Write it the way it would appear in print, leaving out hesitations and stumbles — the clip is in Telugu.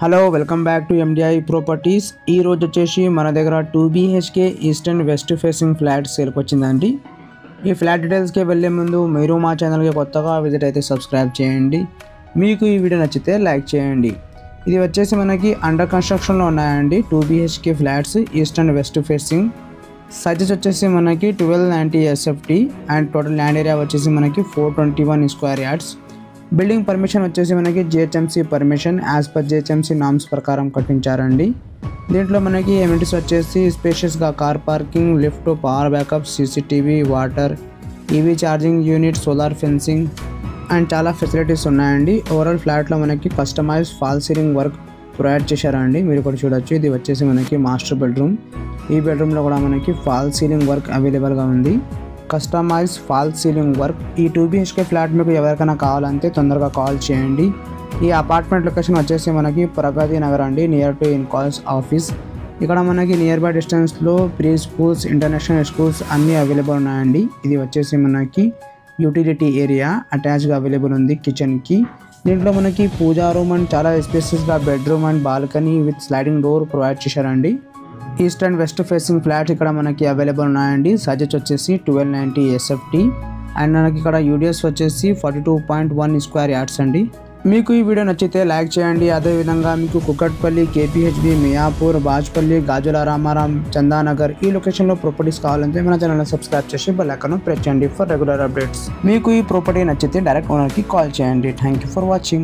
Hello welcome back to MDI properties. ఈ రోజు వచ్చేసి మన దగ్గర 2 BHK east and west facing flat సేల్కి వచ్చిందండి. ఈ ఫ్లాట్ డీటెయిల్స్కి వెళ్ళే ముందు మీరు మా ఛానల్కి కొత్తగా విజిట్ అయితే సబ్స్క్రైబ్ చేయండి. మీకు ఈ వీడియో నచ్చితే లైక్ చేయండి. ఇది వచ్చేసి మనకి అండర్ కన్స్ట్రక్షన్లో ఉన్నాయండి 2 BHK flats east and west facing. Sizes వచ్చేసి మనకి 1290 SFT and total land area వచ్చేసి మనకి 421 స్క్వేర్ యార్డ్స్. బిల్డింగ్ పర్మిషన్ వచ్చేసి మనకి GHMC permission as per GHMC norms ప్రకారం కట్టించారండి. దీంట్లో మనకి ఎమ్యూనిటీస్ వచ్చేసి స్పేషియస్గా car parking, lift, power backup, CCTV, water, EV charging unit, solar fencing and చాలా ఫెసిలిటీస్ ఉన్నాయండి. ఓవరాల్ ఫ్లాట్లో మనకి customise fall ceiling work provide చేశారండి. మీరు కూడా చూడొచ్చు. ఇది వచ్చేసి మనకి మాస్టర్ బెడ్రూమ్. ఈ బెడ్రూమ్లో కూడా మనకి ఫాల్ సీలింగ్ వర్క్ అవైలబుల్గా ఉంది. Customise fall ceiling work. ఈ 2 BHK ఫ్లాట్ మీకు ఎవరికైనా కావాలంటే తొందరగా కాల్ చేయండి. ఈ అపార్ట్మెంట్ లొకేషన్ వచ్చేసి మనకి ప్రగతి నగర్ అండి, నియర్ టు ఇన్కాల్స్ ఆఫీస్. ఇక్కడ మనకి నియర్ బై డిస్టెన్స్లో ప్రీ స్కూల్స్, ఇంటర్నేషనల్ స్కూల్స్ అన్నీ అవైలబుల్ ఉన్నాయండి. ఇది వచ్చేసి మనకి యూటిలిటీ ఏరియా అటాచ్గా అవైలబుల్ ఉంది కిచెన్కి. దీంట్లో మనకి పూజా రూమ్ అండ్ చాలా స్పేసెస్గా bedroom and balcony with sliding door provide చేశారండి. East and west facing flats ఇక్కడ మనకి అవైలబుల్ ఉన్నాయండి. సైజెస్ వచ్చేసి 1290 SFT అండ్ మనకి ఇక్కడ UDS వచ్చేసి 42.1 స్క్వేర్ యార్డ్స్ అండి. మీకు ఈ వీడియో నచ్చితే లైక్ చేయండి. అదేవిధంగా మీకు కుకట్పల్లి, KPHB, మియాపూర్, బాజ్పల్లి, గాజుల రామారాం, చందానగర్ ఈ లొకేషన్లో ప్రాపర్టీస్ కావాలంటే మన ఛానల్ని సబ్స్క్రైబ్ చేసి బెల్ ఐకాన్ ప్రెస్ చేయండి ఫర్ రెగ్యులర్ అప్డేట్స్. మీకు ఈ ప్రాపర్టీ నచ్చితే డైరెక్ట్ ఓనర్కి కాల్ చేయండి. Thank you for watching.